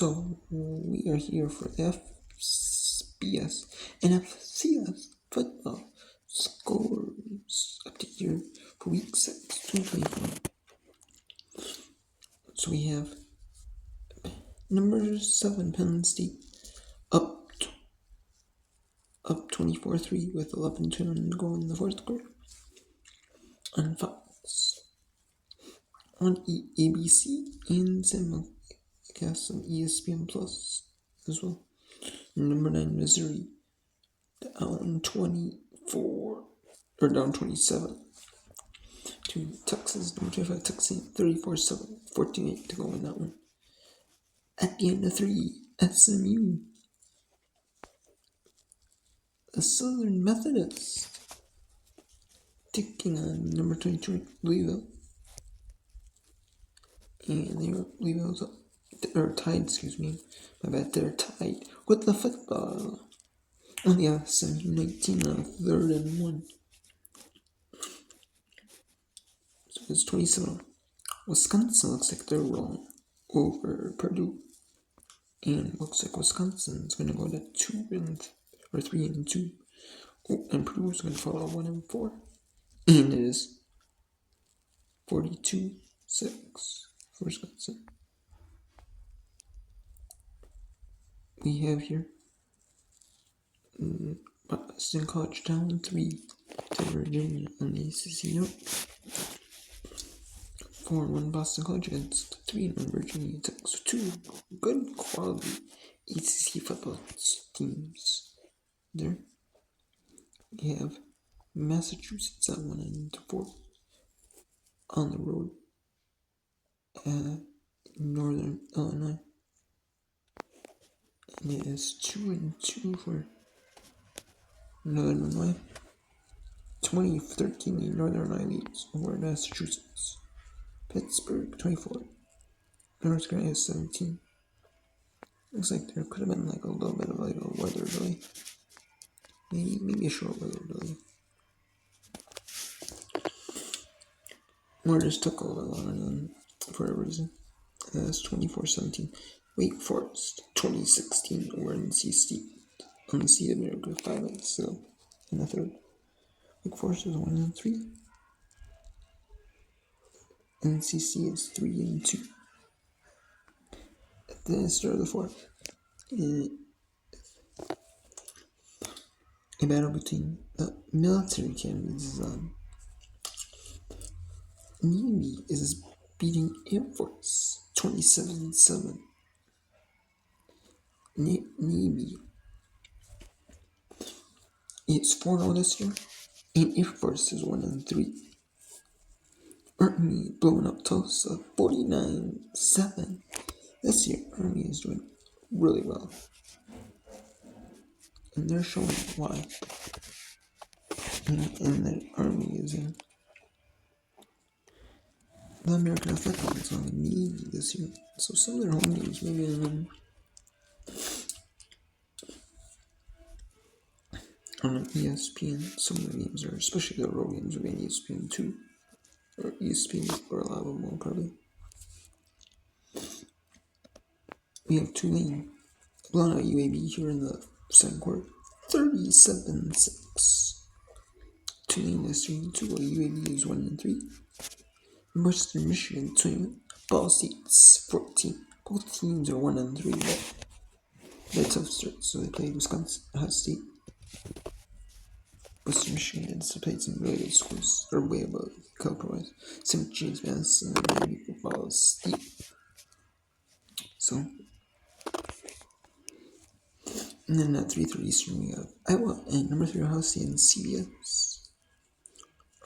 So we are here for the FBS and FCS football scores update here for week 6, 2024. So we have number 7 Penn State up 24-3 with 11:10 to go in the fourth quarter on Fox, on ABC, and simulcast on ESPN Plus as well. Number 9 Missouri down 27 to Texas. Number 25 Texas 34-7, 14-8 to go in that one. At the end of 3, SMU, the Southern Methodist, taking on number 22 Louisville, and Louisville's tied. They're tied with the football on the SMU 19 on 3rd and 1. So it's 27. Wisconsin looks like they're rolling over Purdue, and looks like Wisconsin's going to go to 3-2. Oh, and Purdue's going to follow 1-4, and it is 42-6 for Wisconsin. We have here Boston College down 3 to Virginia on the ACC note. 4-1 Boston College against 3-1 Virginia Tech. So 2 good quality ACC football teams there. We have Massachusetts at 1-4 on the road at Northern Illinois. And it is 2-2 for Northern Illinois. 2013 Northern Illinois leads over Massachusetts. Pittsburgh 24. North Carolina 17. Looks like there could have been like a little bit of like a weather delay. Maybe a short weather delay. Or just took a little bit longer than for a reason. That's 24-17. Wake Forest 2016 over NC State. NC America 5 minutes still in the third. Wake Forest is 1-3. NCC is 3-2. At the start of the fourth, a battle between the military academies is on. Navy is beating Air Force 27-7. Navy is 4-0 this year, and Air Force is 1-3. Army blowing up Tulsa 49-7. This year, Army is doing really well, and they're showing why. And the Army is in the American Athletic is on the Navy this year, so some of their home games maybe on ESPN. Some of the games are, especially the road games, are being ESPN 2 or ESPN or a lot of them will probably. We have Tulane blowing out UAB here in the second quarter, 37-6. Tulane is 3-2, while UAB is 1-3. Western Michigan 2, Ball State's 14. Both teams are 1-3, but they're tough starts, so they played Wisconsin, Ohio State. Western Michigan has played some really good schools, or way above caliber-wise. St. James Madison and Ball State. So, and then at 3:30 Eastern, we have Iowa and number 3 Ohio State and CBS.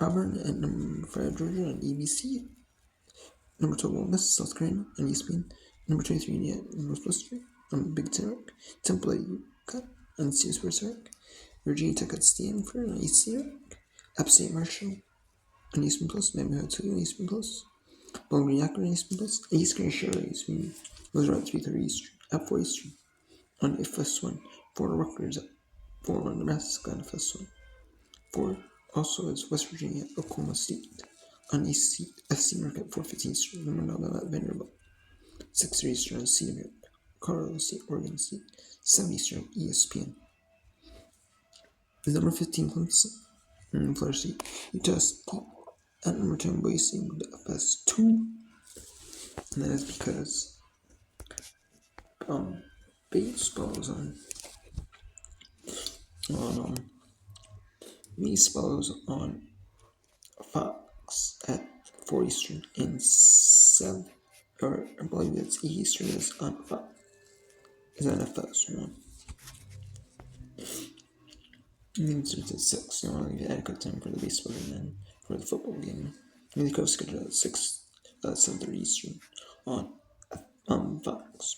Auburn at number 5 Georgia on ABC. Number 12 Ole Miss, South Carolina on ESPN. Number 23 Indiana, Northwestern on Big Ten Rock. Temple at UConn on CBS Sports Rock. Virginia Tech at Stanford on ESPN Rock. App State Marshall on ESPN Plus. Miami Ohio State on ESPN Plus. Bowling Green Akron on ESPN Plus. East Green Shore on ESPN. Those are at 3:30 Eastern. At 4 Eastern on FS1. 4 Rutgers at 4-1 Nebraska on FS1. 4 also is West Virginia, Oklahoma State on FC Market 4:15 Eastern. Number 9 at Vanderbilt. 6:3 Eastern on CMU. Colorado State, Oregon State, 7 Eastern, ESPN. The number 15 Clemson, Florida State, Utah State. At number 10, Boise, FS2. And that is because baseball is on Fox at 4 Eastern and 7, or I believe it's Eastern is on Fox. Is on FS1. It means it's at 6. You want to give adequate time for the baseball game and for the football game. Maybe they could have scheduled at 7:30 Eastern on Fox.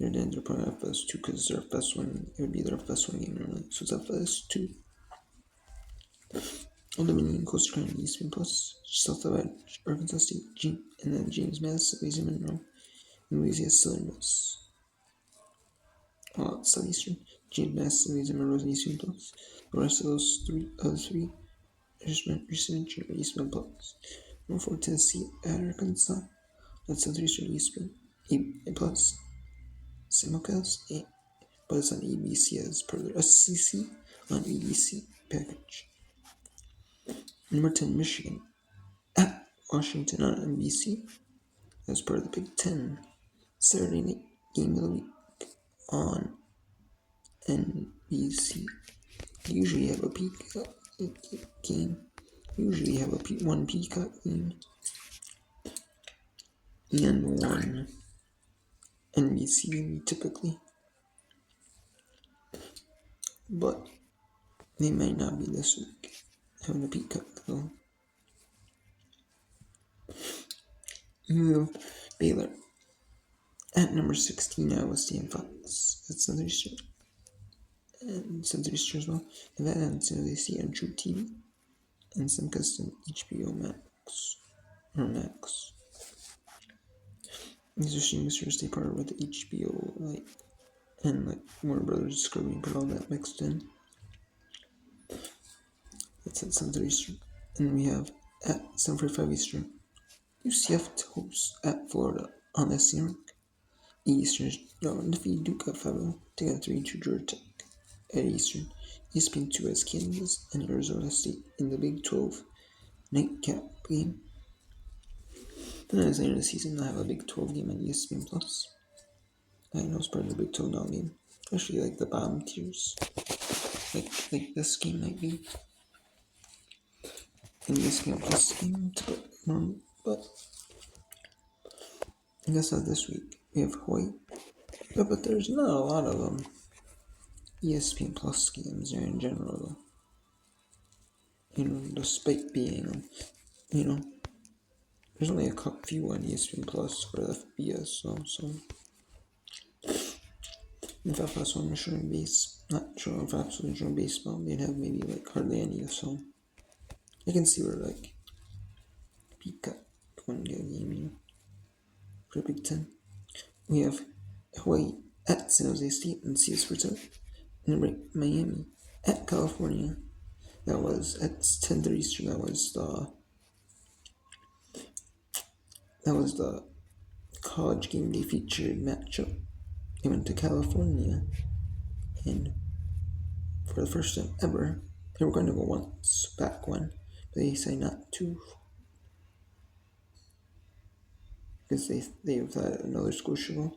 They're probably FS2 because their FS1, it would be their FS1 game normally. So it's FS2. Old Dominion, Coastal Carolina, ESPN Plus, South of Arkansas State, and then James Madison, Louisiana Monroe, and Louisiana Southern Miss. Southeastern, James Madison, Louisiana Monroe, and ESPN Plus. The rest of those three recent ESPN Plus. Number 4, Tennessee at Arkansas. That's Southeastern ESPN A Plus. Simulcast, but it's on ABC as per their SEC on ABC package. Number 10, Michigan at Washington on NBC as part of the Big Ten. Saturday night game of the week on NBC. Usually have a Peacock game. Usually have one Peacock game and one NBC game typically. But they might not be this week having a Peacock though. You have Baylor at number 16, Iowa State and Fox. That's Southeastern. And Southeastern as well. Nevada and San Jose State on True TV. And some custom HBO Max. Or Max. These are streamers for stay part with the HBO, and Warner Brothers Discovery and put all that mixed in. That's at 7:30 Eastern. And we have at 7:45 Eastern, UCF to host at Florida on the Sierra. Eastern, defeat Duke at 5-0, taking 3-2 Georgia Tech at Eastern. ESPN 2 as Kansas and Arizona State in the Big 12 nightcap game. Then at the end of the season, they'll have a Big 12 game on ESPN Plus. I know it's part of the Big 12 now game, especially the bottom tiers, like this game might be. And ESPN Plus game to put normal, but I guess not this week. We have Hawaii. Yeah, but there's not a lot of ESPN Plus games there in general, though. Despite being, there's only a few on ESPN Plus for the FBS, so. If FS1 was showing not showing if FS1 was showing baseball, they'd have maybe hardly any, so. I can see where Peacock one game, for the Big Ten. We have Hawaii at San Jose State and CS Sports Out. And then Miami at California. That was at 10:30 Eastern. That was the college game day featured matchup. They went to California, and for the first time ever, they were going to go back one, but they decided not to. Because they thought another school should go.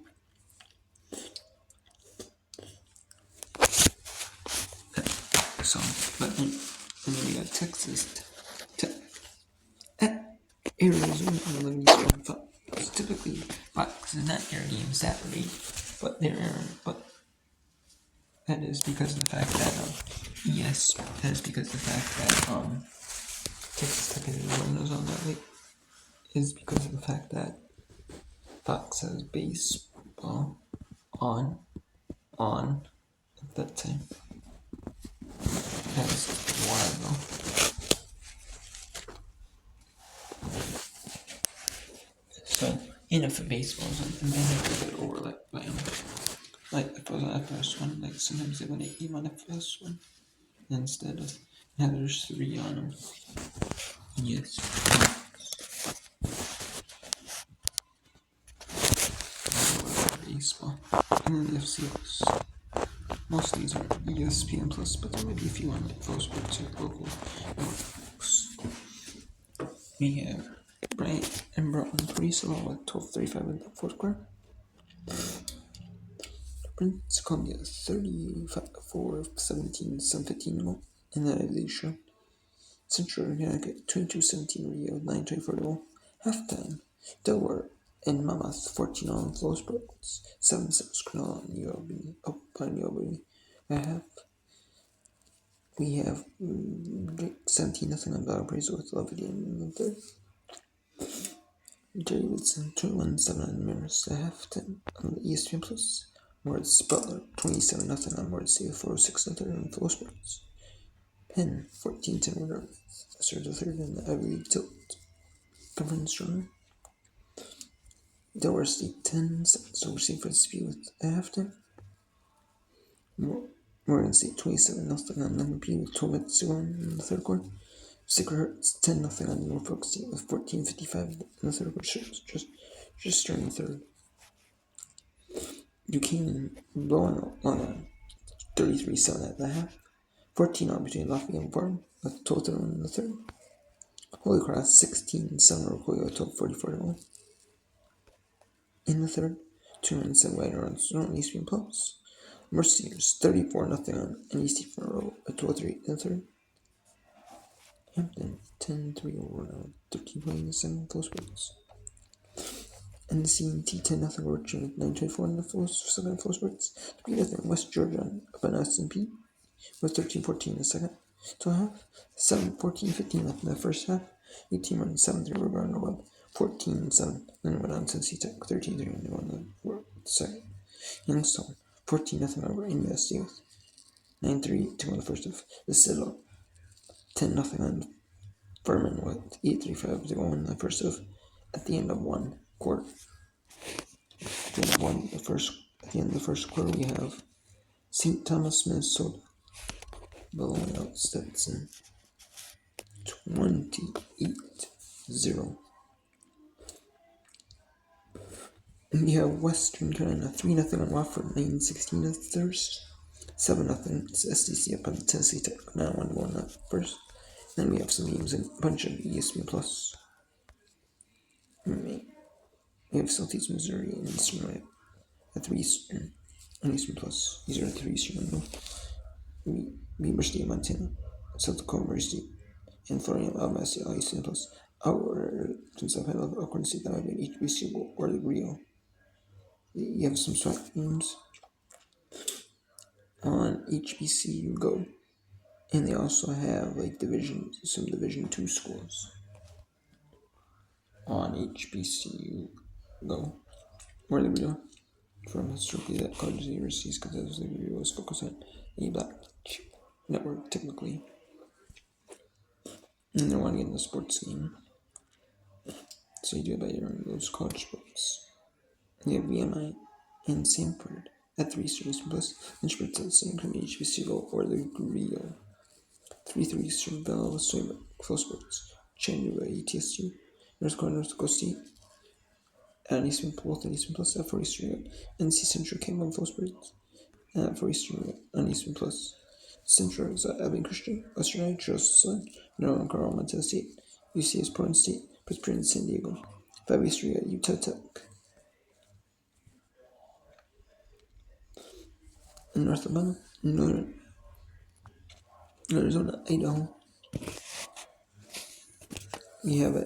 So, and then we got Texas at Arizona on 11 Eastern Fox. Typically, Fox is not their game Saturday, but that is because of the fact that Texas Tech is Arizona on that late. Is because of the fact that Fox has baseball on at that time. That's why though. So, and if baseball is on, then they have to get overlapped by them. If it was on FS1, sometimes they win a game on FS1 instead of now there's 3 on them. Yes. baseball. And then FCS. Most of these are ESPN Plus, but there might be a few on Flow Sports or local networks. We have Bryant and Broughton Police along with 12:35 in the fourth quarter. Prince Columbia 34-17, 7:15 in the Aviation. Central Connecticut 22-17 Rio 9:24 halftime. Delaware and Monmouth 14 on Flow Sports 7-6 Cronulla and UOB up by UOB at half. We have 17-0 on Battle Praise with Levity in the third. Davidson 21-7 on Maris at halftime on the ESPN Plus. Moritz Butler 27-0 on Moritz State 4-6 on Flow Sports. Penn 14-10 winner. Third to third in the Ivy League Tilt Conference Runner. Delaware State 10-6 over St. Francis with a halftime. Morgan State 27-0 on Lumberby with 12 minutes to go in the third quarter. Sacred Hearts 10-0 on Norfolk State with 14:55 in the third quarter, just starting the third. Duquesne blowing out Long Island 33-7 at the half. 14 on between Lafayette and Fordham with 12:31 in the third. Holy Cross 16-7 over Coley with 12:44 in the third. 2 runs and right around Eastern Plus. Merciers 34-0 on NEC front row at 12:03 in the third. Hampton 10-3 over now 13 playing the second Flow Sports. And the CNT 10-0 over Richmond 9:24 in the second Flow Sports. 3-0 West Georgia up on S&P with 13-14 in the second. To half 7-14-15 left in the first half. New team running 7-3 over Gardner Webb 14-7. Then went on Tennessee Tech 13-3 and won the second. Youngstown 14-0 over NUSD with 9-3 to win the first half. The Citadel 10-0 on Furman with 8:35 to go in the first half. At the end of one quarter. At the end of the first quarter, we have St. Thomas, Minnesota blowing out Stetson 28-0. And we have Western Carolina 3-0 on Wofford 9-16 at Thirst. 7-0 SDC up on the Tennessee Tech. Now 1-1 that first. Then we have some games and a bunch of ESPN Plus. We have Southeast Missouri and Eastern Iowa at 3 Eastern and Eastern Plus. These are 3 Eastern and North. Weber State, Montana, South Dakota, Murray State, and Florida, Alabama State, all Eastern Plus. Our since I've had Auburn State that I've been HBCU or the Rio. You have some SWAT games on HBCU Go. And they also have like some Division 2 schools on HBCU Go. Or the Rio. From historically that colleges and universities, because that's the Rio was focused on a black network typically. And they want to get in the sports game. So you do it by your own those college sports. You have VMI and Sanford at 3 Eastern Plus, and Schmitz at the same time HBCU or the Rio. 3 Eastern Bell, Swim, Flow Sports, Chattanooga, ETSU, North Dakota State, and Eastern Both and Eastern Plus at 4 Eastern, NC Central Campbell Flow Sports, at 4 Eastern and Eastern Plus. Central is at Abilene Christian, Western Iowa, Charleston, Northern Carolina, Montana State, UCS Portland State, Presbyterian San Diego, 5 Eastern at Utah Tech. In North Alabama, Northern Arizona, Idaho. We have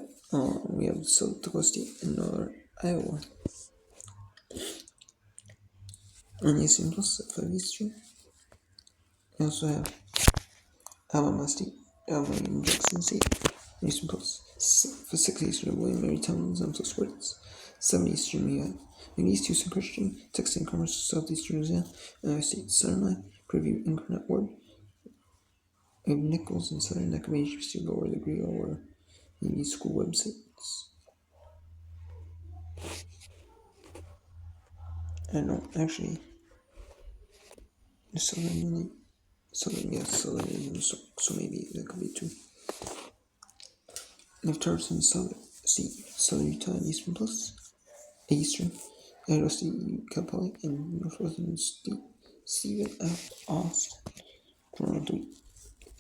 South Dakota State and Northern Iowa. On Eastern Plus at 5 Eastern. We also have Alabama State, Alabama and Jackson State, Eastern Plus. For 6 Eastern, William Mary Towns on Flow Sports. 7 Eastern, we have East Houston Christian, Texas and Commerce, Southeastern Louisiana, Iowa State, Southern Line, Preview, Incarnate Ward. We have Nichols and Southern Neck of HBC Go or the Grio or the school websites. I don't know, actually. Southern, so maybe that could be 2. We have Tarleton, Southern Utah, and Eastern Plus. Eastern. Idaho State, Cal Poly, and Northwestern State, Stephen F. Austin, Toronto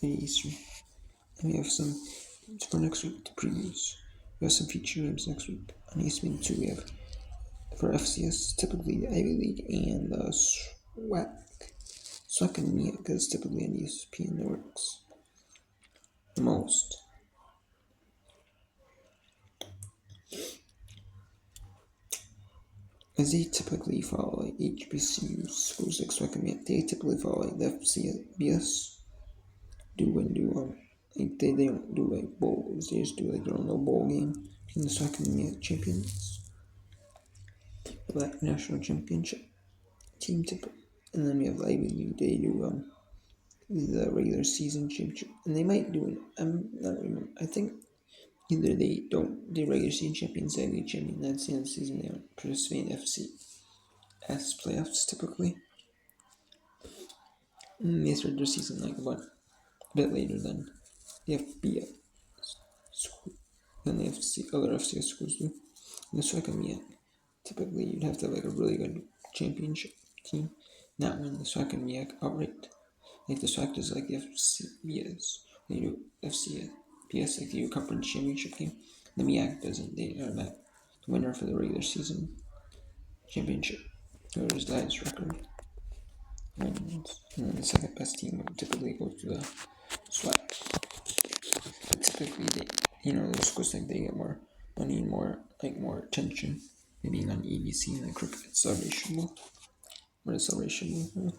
Eastern. And we have some for next week to previews. We have some feature games next week. On ESPN 2, we have for FCS, typically the Ivy League and the SWAC and MEA, because typically on ESPN networks the most. As they typically follow like HBCU schools like SWAC and MEA, they typically follow like the FCS like they don't do like bowls, they just do like their own little bowl game in the SWAC and MEA champions. The Black National Championship team typically. And then we have the Ivy League, they do the regular season championship, and they might do it. I'm not remember. I think either they don't the regular season champions, Ivy League champion. That's the end of the season. They don't participate in FCS playoffs typically. And they start their season like a bit later than the FBS school, than the other FCS schools do. And the second yet, typically you'd have to have like a really good championship team, not win the second yet outright. Like the SWAC is like the FCS, they do FCS like the conference championship game. The MEAC doesn't. They are not the winner for the regular season championship. Whoever's the highest record wins. And then the second best team would typically go to the SWAC. But typically, those schools like they get more money and more attention. Maybe being on EBC and the cricket celebration bowl. Or the celebration bowl.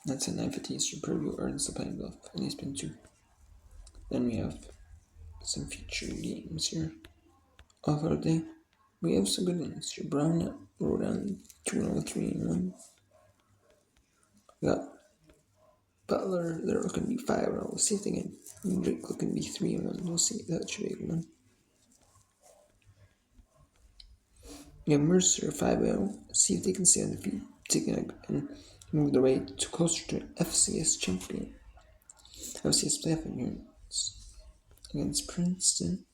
That's at 9:50 Eastern. Purdue earns the playing bluff, and it's been 2. Then we have some featured games here. Off our day, we have some good ones. Your Brown at Rhode Island 2-0, 3-1. We got Butler, they're looking to be 5-0. We'll see if they can. Drake looking to be 3-1. We'll see. That should be a good one. We have Mercer 5-0. See if they can stay on the feet, taking up and move their way to closer to an FCS champion. FCS playoff appearance against Princeton.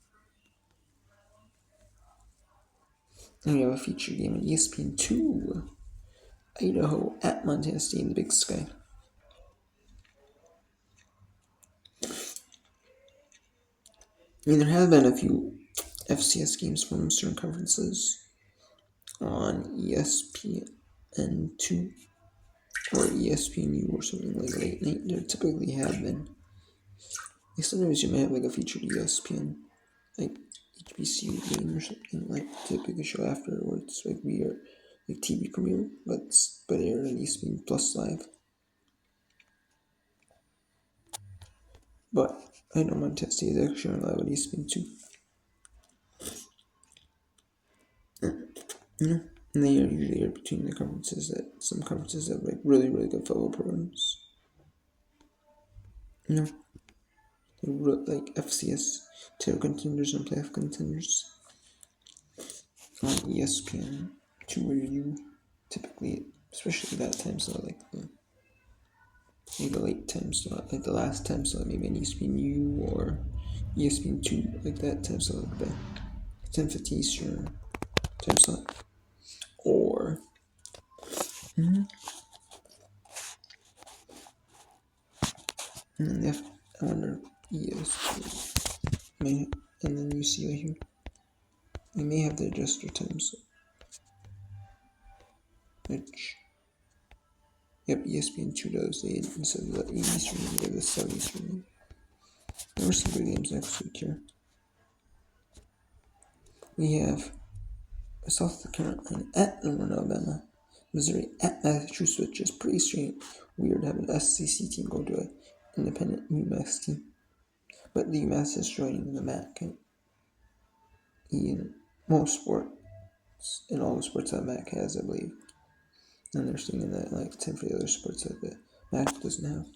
And we have a feature game on ESPN 2. Idaho at Montana State in the Big Sky. I mean, there have been a few FCS games from certain conferences on ESPN2 or ESPNU or something like late night. There typically have been. Like sometimes you may have like a featured ESPN, like HBCU game or something like typically show afterwards, like we are like TV premiere, but they're on ESPN Plus Live. But I know Montana State is actually on live on ESPN2. And they are usually between the conferences that some conferences have like really, really good football programs. They're like FCS title contenders and playoff contenders on ESPN2 where you typically, especially that time slot, like the late time slot, like the last time slot, maybe an ESPNU or ESPN2, like that time slot, like the 10:50 Eastern time slot. Or and then I wonder ESPN may, and then you see right here they may have to adjust their times, which ESPN2 does. They instead of the 80 streaming, they have the 70 streaming. There were some good games next week here. We have South Carolina at Northern Alabama, Missouri at Massachusetts, which is pretty strange. Weird to have an SEC team go to an independent UMass team. But the UMass is joining the MAC in most sports, in all the sports that MAC has, I believe. And they're seeing that like 10 for the other sports that the MAC doesn't have.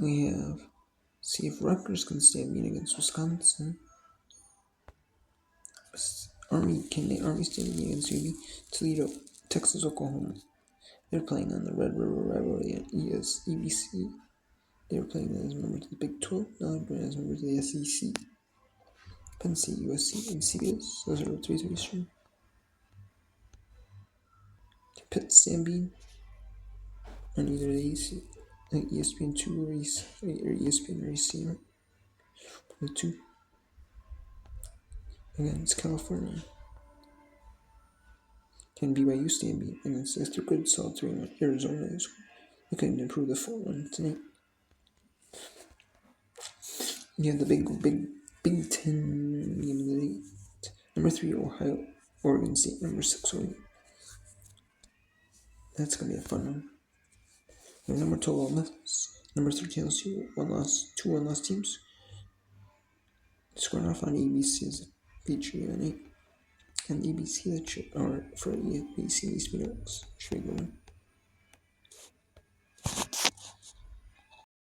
We have see if Rutgers can stay meet against Wisconsin. Army stay meet against UB, Toledo, Texas, Oklahoma. They're playing on the Red River rivalry at EBC. They were playing as members of the Big 12. Now they're playing as members of the SEC. Penn State, USC, and CBS. Those are the 3 Eastern. Pitt Stampede on either of these, like ESPN2 or ESPN Racing. The two against California. Can BYU Stampede against the good solid 3-1 Arizona. They couldn't improve the 4-1 tonight. Yeah, the Big Ten game of the night. Number 3, Ohio, Oregon State. Number 6, Oregon. That's gonna be a fun one. And number 12, Ole Miss. Number 13, LSU. Two one-loss teams. Scoring off on ABC's feature night. And ABC that should, or for ABC Speedworks should be going.